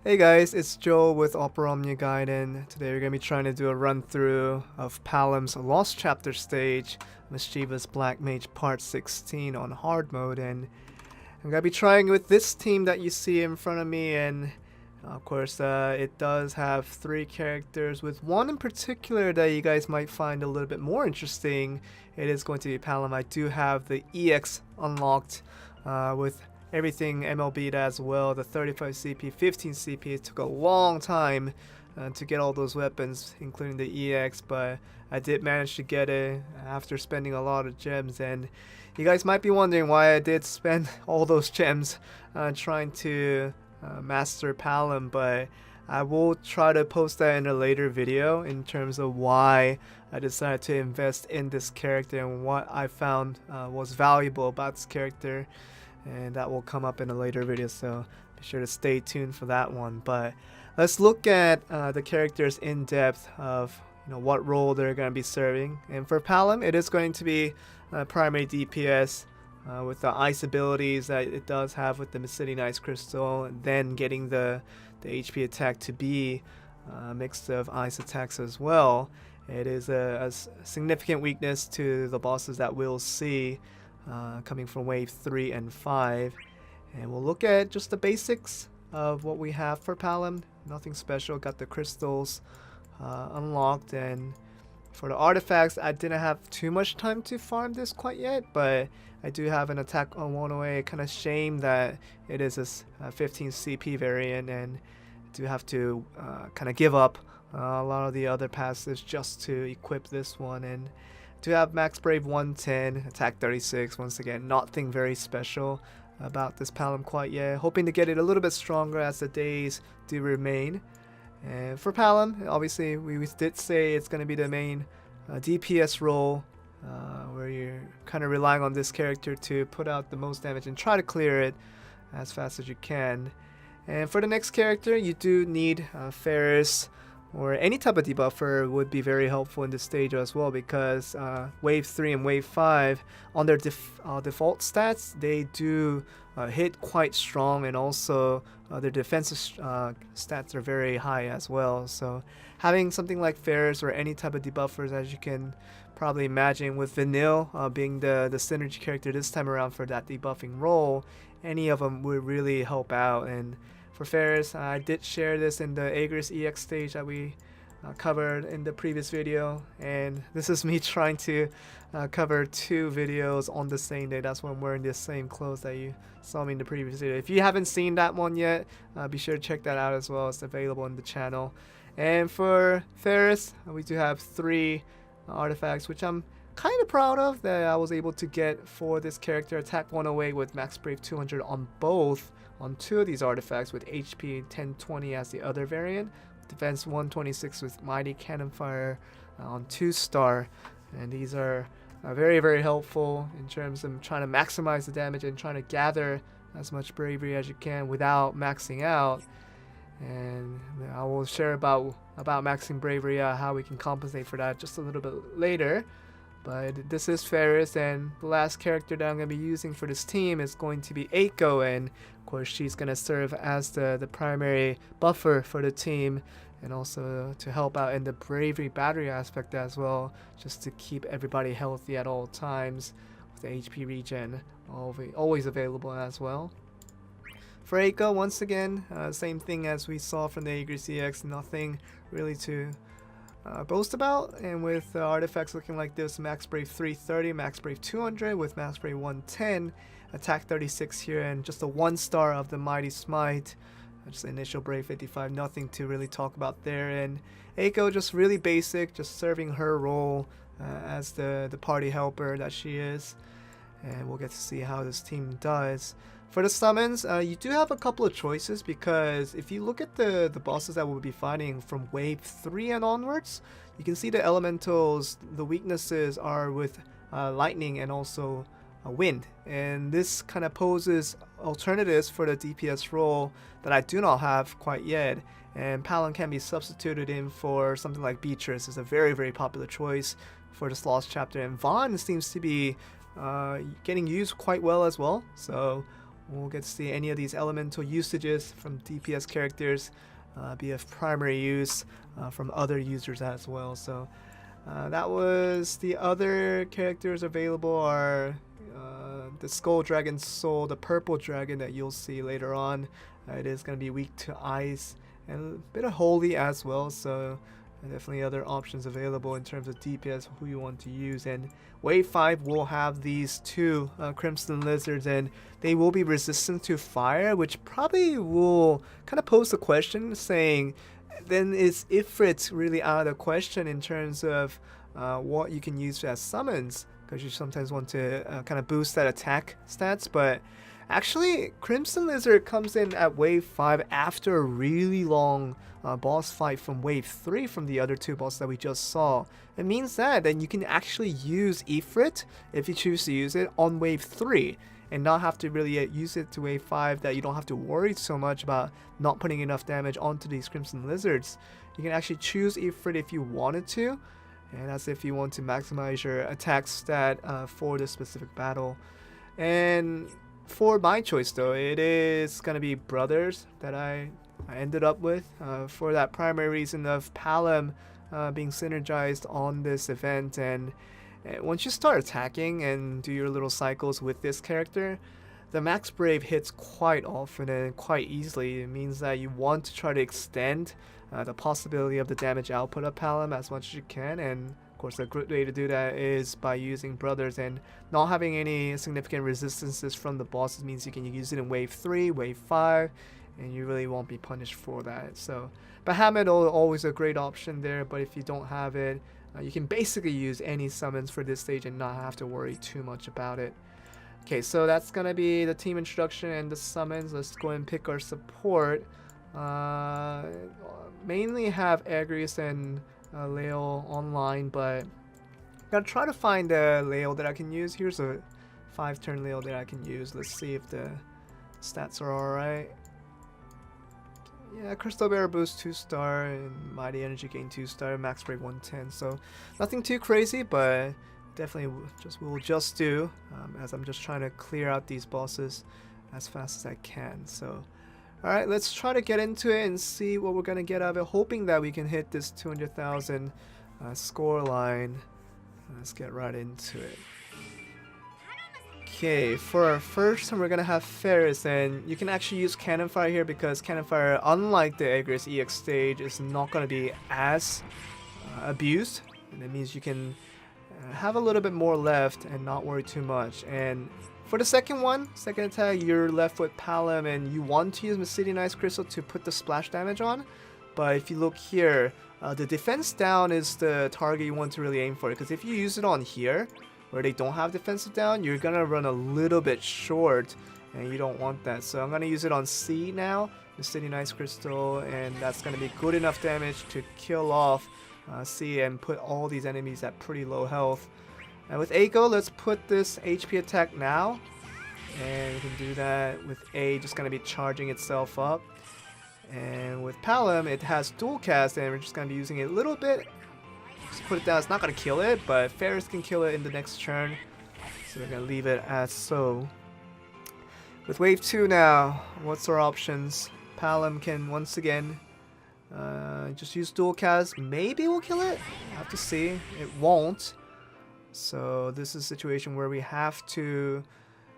Hey guys, it's Joe with OMNIA Guide, and today we're going to be trying to do a run through of Palom's Lost Chapter stage, Mischievous Black Mage Part 16 on hard mode, and I'm going to be trying with this team that you see in front of me, and of course it does have 3 characters, with one in particular that you guys might find a little bit more interesting. It is going to be Palom. I do have the EX unlocked with everything MLB'd as well, the 35 CP, 15 CP. It took a long time to get all those weapons, including the EX, but I did manage to get it after spending a lot of gems. And you guys might be wondering why I did spend all those gems trying to master Palom, but I will try to post that in a later video in terms of why I decided to invest in this character and what I found was valuable about this character. And that will come up in a later video, so be sure to stay tuned for that one. But let's look at the characters in depth of what role they're going to be serving. And for Palom, it is going to be primary DPS with the ice abilities that it does have with the Mischievous Ice Crystal, and then getting the HP attack to be a mix of ice attacks as well. It is a significant weakness to the bosses that we'll see coming from wave 3 and 5, and we'll look at just the basics of what we have for Palom. Nothing special. Got the crystals unlocked, and for the artifacts I didn't have too much time to farm this quite yet, but I do have an attack on 108. Kind of shame that it is a 15 CP variant, and I do have to kind of give up a lot of the other passives just to equip this one. And to have max brave 110, attack 36. Once again, nothing very special about this Palom quite yet. Hoping to get it a little bit stronger as the days do remain. And for Palom, obviously we did say it's going to be the main DPS role, where you're kind of relying on this character to put out the most damage and try to clear it as fast as you can. And for the next character, you do need Faris, or any type of debuffer would be very helpful in this stage as well, because wave 3 and wave 5 on their default stats, they do hit quite strong, and also their defensive stats are very high as well. So having something like Faris or any type of debuffers, as you can probably imagine, with Vanille being the synergy character this time around for that debuffing role, any of them would really help out. And for Faris, I did share this in the Agris EX stage that we covered in the previous video, and this is me trying to cover 2 videos on the same day. That's why I'm wearing the same clothes that you saw me in the previous video. If you haven't seen that one yet, be sure to check that out as well. It's available on the channel. And for Faris, we do have 3 artifacts, which I'm kind of proud of that I was able to get for this character. Attack 108 with max brave 200 on 2 of these artifacts, with HP 1020 as the other variant. Defense 126 with mighty cannon fire on 2-star, and these are very, very helpful in terms of trying to maximize the damage and trying to gather as much bravery as you can without maxing out. And I will share about maxing bravery, how we can compensate for that just a little bit later. But this is Faris, and the last character that I'm going to be using for this team is going to be Eiko, and of course she's going to serve as the primary buffer for the team, and also to help out in the bravery battery aspect as well, just to keep everybody healthy at all times, with the HP regen always available as well. For Eiko, once again, same thing as we saw from the Agris EX, nothing really to boast about, and with artifacts looking like this: max brave 330, max brave 200 with max brave 110, attack 36 here, and just a 1-star of the mighty smite, just initial brave 55. Nothing to really talk about there. And Eiko, just really basic, just serving her role as the party helper that she is, and we'll get to see how this team does. For the summons, you do have a couple of choices, because if you look at the bosses that we'll be fighting from wave 3 and onwards, you can see the elementals, the weaknesses are with lightning and also wind, and this kind of poses alternatives for the DPS role that I do not have quite yet. And Palom can be substituted in for something like Beatrice. Is a very, very popular choice for this Lost Chapter, and Vaughn seems to be getting used quite well as well. So we'll get to see any of these elemental usages from DPS characters be of primary use from other users as well. So that was the other characters available are the Skull Dragon Soul, the purple dragon that you'll see later on. It is going to be weak to ice and a bit of holy as well, so definitely other options available in terms of DPS who you want to use. And wave 5 will have these two Crimson Lizards, and they will be resistant to fire, which probably will kind of pose the question saying, then is Ifrit really out of the question in terms of what you can use as summons, because you sometimes want to kind of boost that attack stats. But actually, Crimson Lizard comes in at wave 5 after a really long boss fight from wave 3 from the other two bosses that we just saw. It means that then you can actually use Ifrit, if you choose to use it, on wave 3 and not have to really use it to wave 5, that you don't have to worry so much about not putting enough damage onto these Crimson Lizards. You can actually choose Ifrit if you wanted to, and that's if you want to maximize your attack stat for this specific battle. And for my choice though, it is going to be Brothers that I ended up with for that primary reason of Palom being synergized on this event. And once you start attacking and do your little cycles with this character, the Max Brave hits quite often and quite easily. It means that you want to try to extend the possibility of the damage output of Palom as much as you can, and of course a good way to do that is by using Brothers, and not having any significant resistances from the bosses means you can use it in wave 3, wave 5, and you really won't be punished for that. So Bahamut always a great option there, but if you don't have it, you can basically use any summons for this stage and not have to worry too much about it. Okay, so that's gonna be the team introduction and the summons. Let's go and pick our support. Mainly have Agrius and Layle online, but I'm gonna try to find a Layle that I can use. Here's a 5-turn Layle that I can use. Let's see if the stats are alright. Yeah, Crystal Bearer boost 2-star and Mighty Energy gain 2-star, Max Brave 110. So nothing too crazy, but definitely will just do as I'm just trying to clear out these bosses as fast as I can. So alright, let's try to get into it and see what we're gonna get out of it, hoping that we can hit this 200,000 score line. Let's get right into it. Okay, for our first time we're gonna have Faris, and you can actually use Cannon Fire here because Cannon Fire, unlike the Agrius EX stage, is not gonna be as abused, and it means you can have a little bit more left and not worry too much. And for the second attack, you're left with Palom, and you want to use Mischievous Ice Crystal to put the splash damage on. But if you look here, the defense down is the target you want to really aim for, because if you use it on here, where they don't have defensive down, you're gonna run a little bit short, and you don't want that. So I'm gonna use it on C now, Mischievous Ice Crystal, and that's gonna be good enough damage to kill off C and put all these enemies at pretty low health. And with Eiko, let's put this HP attack now, and we can do that with A just gonna be charging itself up. And with Palom, it has dual cast, and we're just gonna be using it a little bit. Just put it down. It's not gonna kill it, but Faris can kill it in the next turn, so we're gonna leave it as so. With wave 2 now, what's our options? Palom can once again just use dual cast. Maybe we'll kill it. I have to see. It won't. So this is a situation where we have to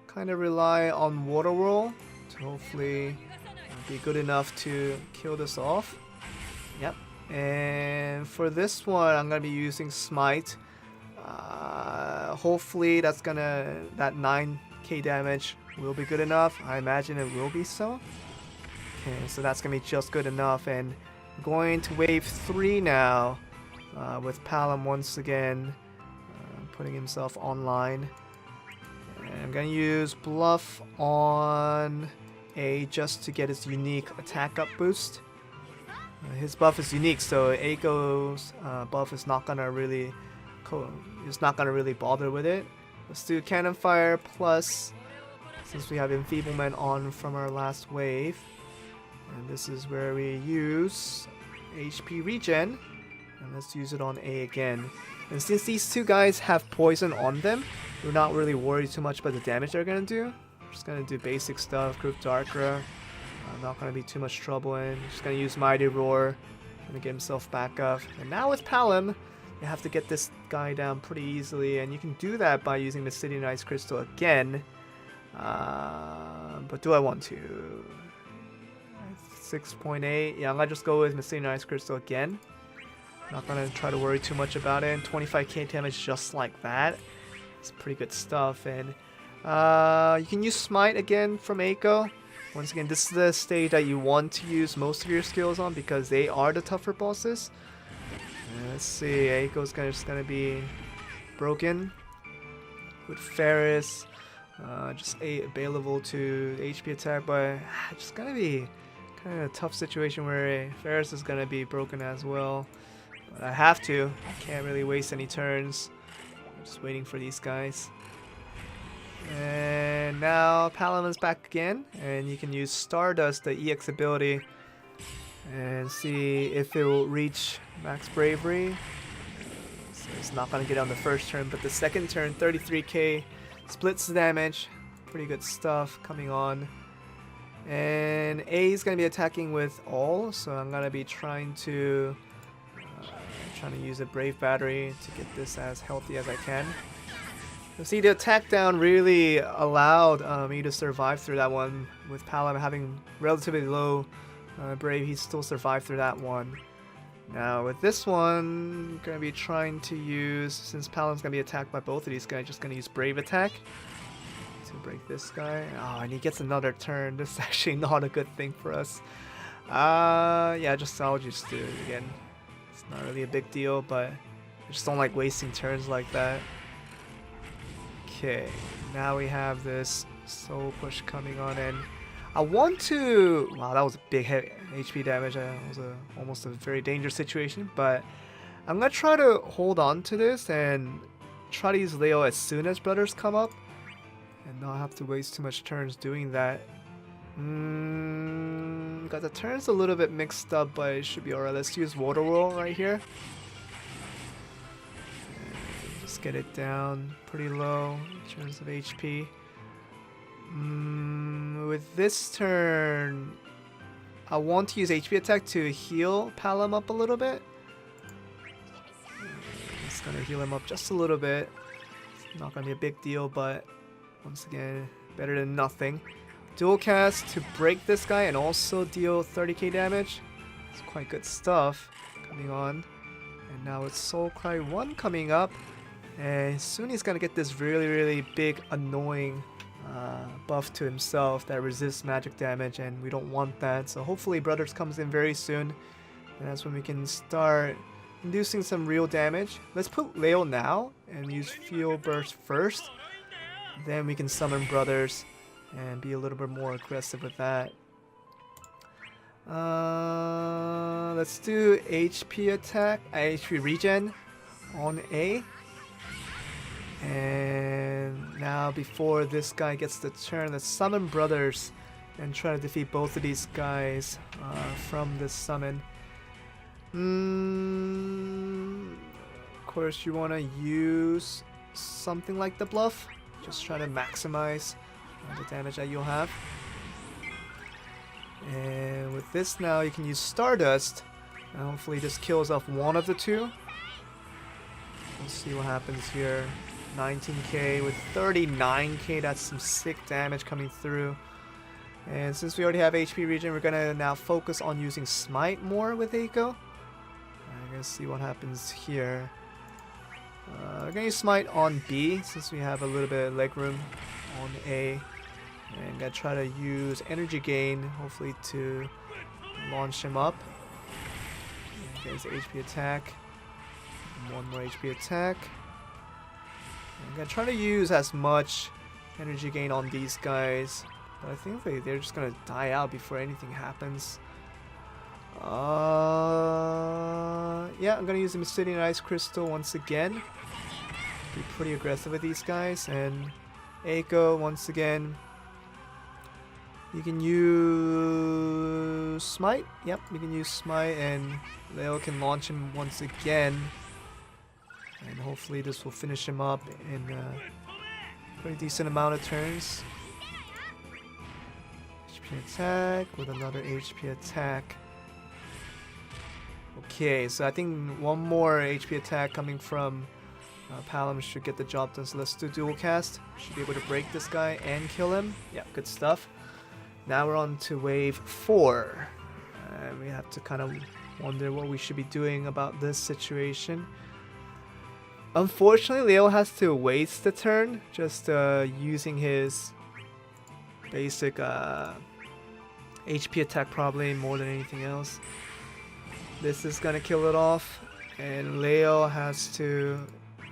kind of rely on Water Whirl to hopefully be good enough to kill this off. Yep. And for this one, I'm gonna be using Smite. Hopefully that 9k damage will be good enough. I imagine it will be so. Okay, so that's gonna be just good enough. And going to wave 3 now with Palom once again putting himself online. And I'm gonna use Bluff on A just to get his unique attack up boost. His buff is unique, so Eiko's buff is not gonna really bother with it. Let's do Cannon Fire plus, since we have Enfeeblement on from our last wave, and this is where we use HP regen, and let's use it on A again. And since these two guys have poison on them, we're not really worried too much about the damage they're gonna do. Just gonna do basic stuff, group Darkra. Not gonna be too much trouble in. Just gonna use Mighty Roar. Gonna get himself back up. And now with Palom, you have to get this guy down pretty easily, and you can do that by using the Obsidian Ice Crystal again. But do I want to? 6.8. Yeah, I'm gonna just go with Obsidian Ice Crystal again. Not gonna try to worry too much about it. 25k damage just like that. It's pretty good stuff. And you can use Smite again from Eiko. Once again, this is the stage that you want to use most of your skills on because they are the tougher bosses. Let's see, Eiko's just gonna be broken with Faris. Just available to HP attack, but just gonna be kind of a tough situation where Faris is gonna be broken as well. But I have to. I can't really waste any turns. I'm just waiting for these guys. And now Palom is back again, and you can use Stardust, the EX ability, and see if it will reach max bravery. So it's not gonna get on the first turn, but the second turn, 33k, splits the damage. Pretty good stuff coming on. And A is gonna be attacking with all, so I'm gonna be trying to use a Brave Battery to get this as healthy as I can. You see, the attack down really allowed me to survive through that one. With Palom having relatively low Brave, he still survived through that one. Now with this one, I'm gonna be trying to use, since Palom's gonna be attacked by both of these guys, just gonna use Brave Attack to break this guy. Oh, and he gets another turn. This is actually not a good thing for us. Yeah, I'll just do it again. It's not really a big deal, but I just don't like wasting turns like that. Okay, now we have this Soul Push coming on, and I want to... Wow, that was a big HP damage. That was almost a very dangerous situation, but I'm going to try to hold on to this and try to use Layle as soon as brothers come up and not have to waste too much turns doing that. Got the turns a little bit mixed up, but it should be alright. Let's use Water Whirl right here. Just get it down pretty low in terms of HP. With this turn, I want to use HP attack to heal Palom up a little bit. It's gonna heal him up just a little bit. It's not gonna be a big deal, but once again, better than nothing. Dual cast to break this guy and also deal 30k damage. It's quite good stuff coming on. And now it's Soul Cry 1 coming up. And soon he's gonna get this really big annoying buff to himself that resists magic damage, and we don't want that. So hopefully Brothers comes in very soon, and that's when we can start inducing some real damage. Let's put Layle now and use Fuel Burst first. Then we can summon Brothers and be a little bit more aggressive with that. Let's do HP attack, HP regen on A. And now before this guy gets the turn, let's summon Brothers and try to defeat both of these guys from this summon. Of course you want to use something like the bluff. Just try to maximize the damage that you'll have. And with this now you can use Stardust, and hopefully this kills off one of the two. Let's see what happens here. 19k with 39k, that's some sick damage coming through. And since we already have HP regen, we're gonna now focus on using Smite more with Eiko. I'm gonna see what happens here. We're gonna use Smite on B since we have a little bit of leg room on A. And gonna try to use Energy Gain, hopefully to launch him up. And get his HP attack. And one more HP attack. I'm gonna try to use as much Energy Gain on these guys, but I think they're just gonna die out before anything happens. Yeah, I'm gonna use the Obsidian Ice Crystal once again. Be pretty aggressive with these guys. And Eiko, once again, you can use Smite. Yep, you can use Smite, and Layle can launch him once again. And hopefully this will finish him up in a pretty decent amount of turns. HP attack with another HP attack. Okay, so I think one more HP attack coming from Palom should get the job done. So let's do dual cast. Should be able to break this guy and kill him. Yeah, good stuff. Now we're on to wave 4. And we have to kind of wonder what we should be doing about this situation. Unfortunately, Layle has to waste the turn, just using his basic HP attack probably more than anything else. This is gonna kill it off, and Layle has to,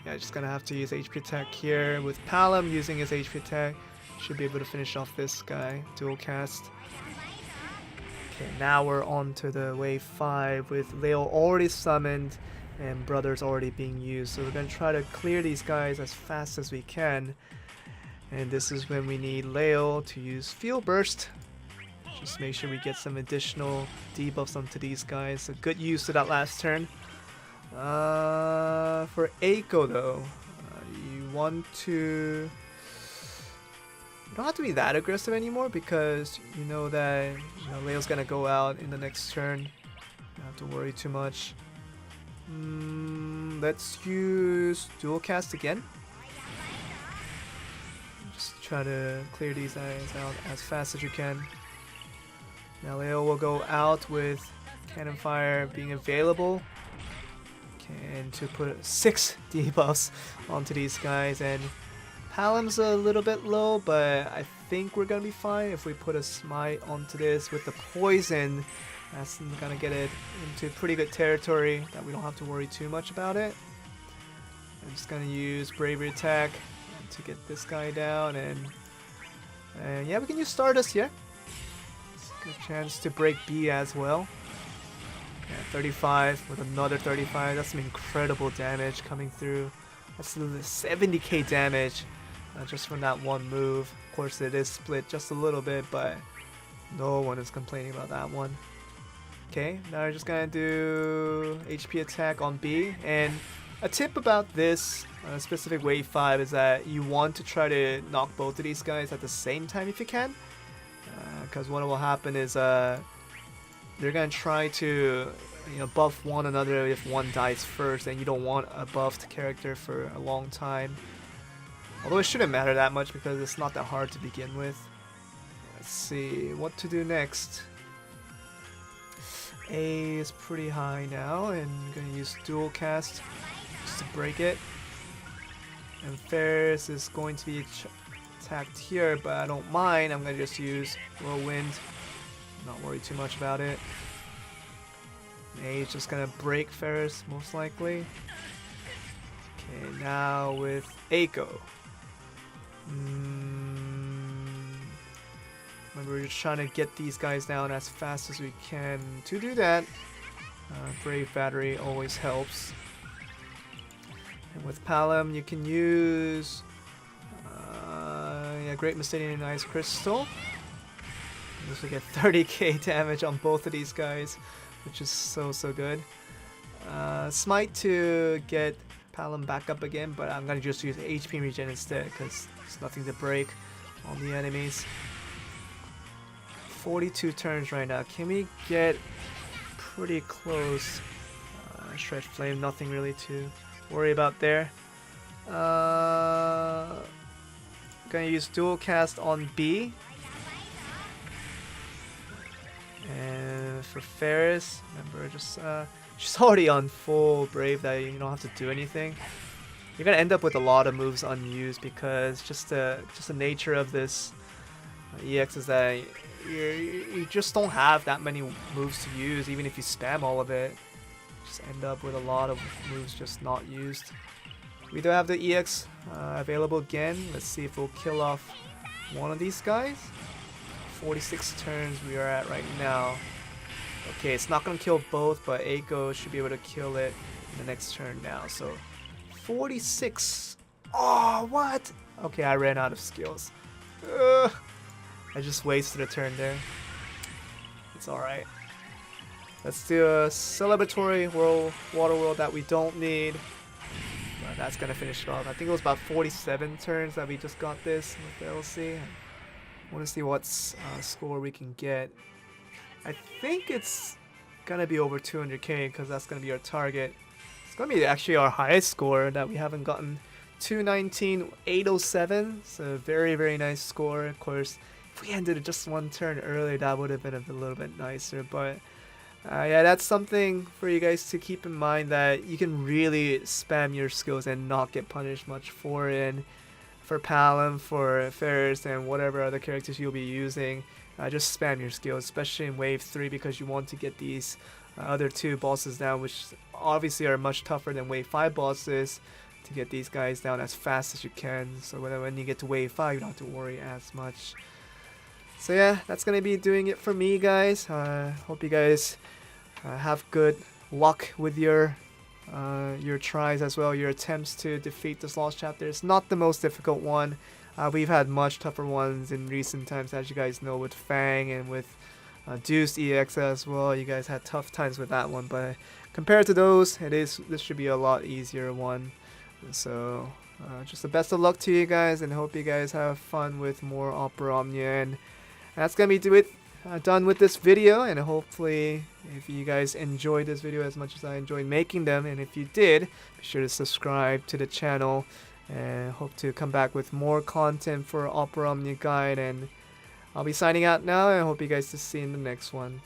yeah, just gonna have to use HP attack here. With Palom using his HP attack, should be able to finish off this guy, dual cast. Okay, now we're on to the wave 5 with Layle already summoned and Brothers already being used. So we're gonna try to clear these guys as fast as we can. And this is when we need Layle to use Field Burst. Just make sure we get some additional debuffs onto these guys. So good use of that last turn. For Eiko though, you want to... You don't have to be that aggressive anymore because you know that Layle's gonna go out in the next turn. You don't have to worry too much. Let's use dual cast again. Just try to clear these guys out as fast as you can. Now Layle will go out with Cannon Fire being available. And to put 6 debuffs onto these guys, and Palom's a little bit low, but I think we're gonna be fine if we put a smite onto this with the poison. That's gonna get it into pretty good territory that we don't have to worry too much about it. I'm just gonna use Bravery Attack to get this guy down, and yeah, we can use Stardust here. It's a good chance to break B as well. Yeah, 35 with another 35. That's some incredible damage coming through. That's 70k damage just from that one move. Of course, it is split just a little bit, but no one is complaining about that one. Okay, now we're just gonna do HP attack on B. And a tip about this specific wave 5 is that you want to try to knock both of these guys at the same time if you can. Because what will happen is they're gonna try to buff one another if one dies first, and you don't want a buffed character for a long time. Although it shouldn't matter that much because it's not that hard to begin with. Let's see what to do next. A is pretty high now, and I'm gonna use dual cast just to break it. And Faris is going to be attacked here, but I don't mind. I'm gonna just use Whirlwind. Not worry too much about it. Mage just gonna break Faris most likely. Okay, now with Eiko. Remember, we're just trying to get these guys down as fast as we can. To do that, Brave Battery always helps. And with Palom, you can use Great Mystadian Ice Crystal. This will get 30k damage on both of these guys, which is so good. Smite to get Palom back up again, but I'm gonna just use HP regen instead because there's nothing to break on the enemies. 42 turns right now. Can we get pretty close? Shred Flame, nothing really to worry about there. Gonna use dual cast on B. And for Faris, remember, just she's already on full Brave that you don't have to do anything. You're gonna end up with a lot of moves unused because just the nature of this EX is that you just don't have that many moves to use. Even if you spam all of it, just end up with a lot of moves just not used. We do have the EX available again. Let's see if we'll kill off one of these guys. 46 turns we are at right now. Okay, it's not gonna kill both, but Eiko should be able to kill it in the next turn now. So 46. Oh, what? Okay, I ran out of skills. I just wasted a turn there. It's alright. Let's do a celebratory water world that we don't need. But that's gonna finish it off. I think it was about 47 turns that we just got this with the LC. want to see what score we can get. I think it's gonna be over 200k because that's gonna be our target. It's gonna be actually our highest score that we haven't gotten. 219,807. So very nice score. Of course, if we ended it just one turn earlier, that would have been a little bit nicer. But yeah, that's something for you guys to keep in mind, that you can really spam your skills and not get punished much for it. And for Palom, for Faris, and whatever other characters you'll be using, just spam your skills, especially in Wave 3, because you want to get these other two bosses down, which obviously are much tougher than Wave 5 bosses, to get these guys down as fast as you can. So when you get to Wave 5, you don't have to worry as much. So yeah, that's going to be doing it for me, guys. Hope you guys have good luck with your tries as well, your attempts to defeat this Lost Chapter. It's not the most difficult one. We've had much tougher ones in recent times, as you guys know, with Fang and with Deuce EX as well. You guys had tough times with that one, but compared to those, this should be a lot easier one. So just the best of luck to you guys, and hope you guys have fun with more Opera Omnia. And that's gonna be done with this video, and hopefully if you guys enjoyed this video as much as I enjoyed making them, and if you did, be sure to subscribe to the channel, and hope to come back with more content for Opera Omnia Guide. And I'll be signing out now, and I hope you guys to see you in the next one.